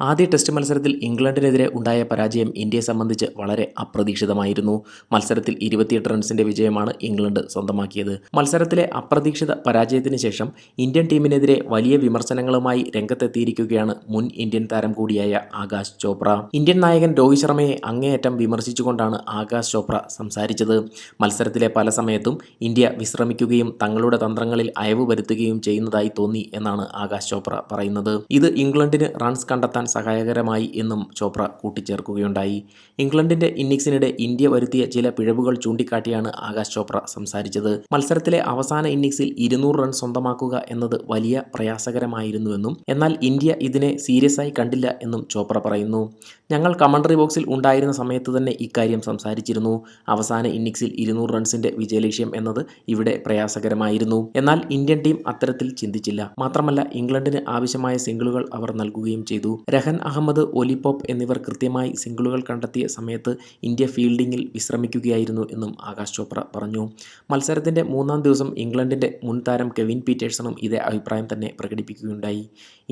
ആദ്യ ടെസ്റ്റ് മത്സരത്തിൽ ഇംഗ്ലണ്ടിനെതിരെ ഉണ്ടായ പരാജയം ഇന്ത്യയെ സംബന്ധിച്ച് വളരെ അപ്രതീക്ഷിതമായിരുന്നു. മത്സരത്തിൽ 28 റൺസിന്റെ വിജയമാണ് ഇംഗ്ലണ്ട് സ്വന്തമാക്കിയത്. മത്സരത്തിലെ അപ്രതീക്ഷിത പരാജയത്തിന് ശേഷം ഇന്ത്യൻ ടീമിനെതിരെ വലിയ വിമർശനങ്ങളുമായി രംഗത്തെത്തിയിരിക്കുകയാണ് മുൻ ഇന്ത്യൻ താരം കൂടിയായ ആകാശ് ചോപ്ര. ഇന്ത്യൻ നായകൻ രോഹിത് ശർമ്മയെ അങ്ങേയറ്റം വിമർശിച്ചുകൊണ്ടാണ് ആകാശ് ചോപ്ര സംസാരിച്ചത്. മത്സരത്തിലെ പല സമയത്തും ഇന്ത്യ വിശ്രമിക്കുകയും തങ്ങളുടെ തന്ത്രങ്ങളിൽ അയവ് വരുത്തുകയും ചെയ്യുന്നതായി തോന്നി എന്നാണ് ആകാശ് ചോപ്ര പറയുന്നത്. ഇത് ഇംഗ്ലണ്ടിന് റൺസ് കണ്ടെത്താൻ സഹായകരമായി എന്നും ചോപ്ര കൂട്ടിച്ചേർക്കുകയുണ്ടായി. ഇംഗ്ലണ്ടിന്റെ ഇന്നിംഗ്സിനിടെ ഇന്ത്യ വരുത്തിയ ചില പിഴവുകൾ ചൂണ്ടിക്കാട്ടിയാണ് ആകാശ് ചോപ്ര സംസാരിച്ചത്. മത്സരത്തിലെ അവസാന ഇന്നിംഗ്സിൽ 200 റൺ സ്വന്തമാക്കുക എന്നത് വലിയ പ്രയാസകരമായിരുന്നുവെന്നും എന്നാൽ ഇന്ത്യ ഇതിനെ സീരിയസായി കണ്ടില്ല എന്നും ചോപ്ര പറയുന്നു. ഞങ്ങൾ കമന്ററി ബോക്സിൽ ഉണ്ടായിരുന്ന സമയത്ത് തന്നെ ഇക്കാര്യം സംസാരിച്ചിരുന്നു. അവസാന ഇന്നിംഗ്സിൽ 200 റൺസിന്റെ വിജയലക്ഷ്യം എന്നത് ഇവിടെ പ്രയാസകരമായിരുന്നു. എന്നാൽ ഇന്ത്യൻ ടീം അത്തരത്തിൽ ചിന്തിച്ചില്ല. മാത്രമല്ല ഇംഗ്ലണ്ടിന് ആവശ്യമായ സിംഗിളുകൾ അവർ നൽകുകയും ചെയ്തു. രഹൻ അഹമ്മദ്, ഒലി പോപ്പ് എന്നിവർ കൃത്യമായി സിംഗിളുകൾ കണ്ടെത്തിയ സമയത്ത് ഇന്ത്യ ഫീൽഡിങ്ങിൽ വിശ്രമിക്കുകയായിരുന്നു എന്നും ആകാശ് ചോപ്ര പറഞ്ഞു. മത്സരത്തിന്റെ 3-ാം ദിവസം ഇംഗ്ലണ്ടിന്റെ മുൻ താരം കെവിൻ പീറ്റേഴ്സണും ഇതേ അഭിപ്രായം തന്നെ പ്രകടിപ്പിക്കുകയുണ്ടായി.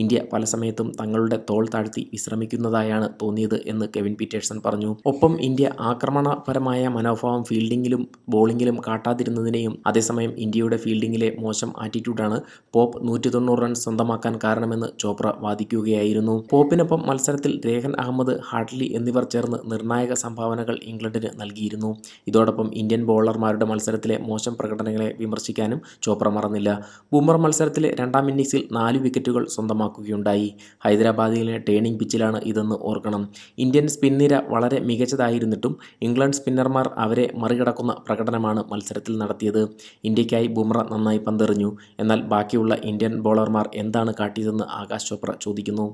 ഇന്ത്യ പല സമയത്തും തങ്ങളുടെ തോൾ താഴ്ത്തി വിശ്രമിക്കുന്നതായാണ് തോന്നിയത് എന്ന് കെവിൻ പീറ്റേഴ്സൺ പറഞ്ഞു. ഒപ്പം ഇന്ത്യ ആക്രമണപരമായ മനോഭാവം ഫീൽഡിങ്ങിലും ബോളിങ്ങിലും കാട്ടാതിരുന്നതിനെയും അതേസമയം ഇന്ത്യയുടെ ഫീൽഡിങ്ങിലെ മോശം ആറ്റിറ്റ്യൂഡാണ് പോപ്പ് 190 റൺസ് സ്വന്തമാക്കാൻ കാരണമെന്ന് ചോപ്ര വാദിക്കുകയായിരുന്നു. പോപ്പിനൊപ്പം മത്സരത്തിൽ രഹൻ അഹമ്മദ്, ഹാഡ്ലി എന്നിവർ ചേർന്ന് നിർണായക സംഭാവനകൾ ഇംഗ്ലണ്ടിന് നൽകിയിരുന്നു. ഇതോടൊപ്പം ഇന്ത്യൻ ബോളർമാരുടെ മത്സരത്തിലെ മോശം പ്രകടനങ്ങളെ വിമർശിക്കാനും ചോപ്ര മറന്നില്ല. ബുംറ മത്സരത്തിലെ 2-ാം ഇന്നിംഗ്സിൽ 4 വിക്കറ്റുകൾ സ്വന്തമാക്കുകയുണ്ടായി. ഹൈദരാബാദിലെ ടേണിംഗ് പിച്ചിലാണ് ഇതെന്ന് ഓർക്കണം. ഇന്ത്യൻ സ്പിൻ നിര വളരെ മികച്ചതായിരുന്നിട്ടും ഇംഗ്ലണ്ട് സ്പിന്നർമാർ അവരെ മറികടക്കുന്ന പ്രകടനമാണ് മത്സരത്തിൽ നടത്തിയത്. ഇന്ത്യയ്ക്കായി ബുംറ നന്നായി പന്തെറിഞ്ഞു. എന്നാൽ ബാക്കിയുള്ള ഇന്ത്യൻ ബോളർമാർ എന്താണ് കാട്ടിയതെന്ന് ആകാശ് ചോപ്ര ചോദിക്കുന്നു.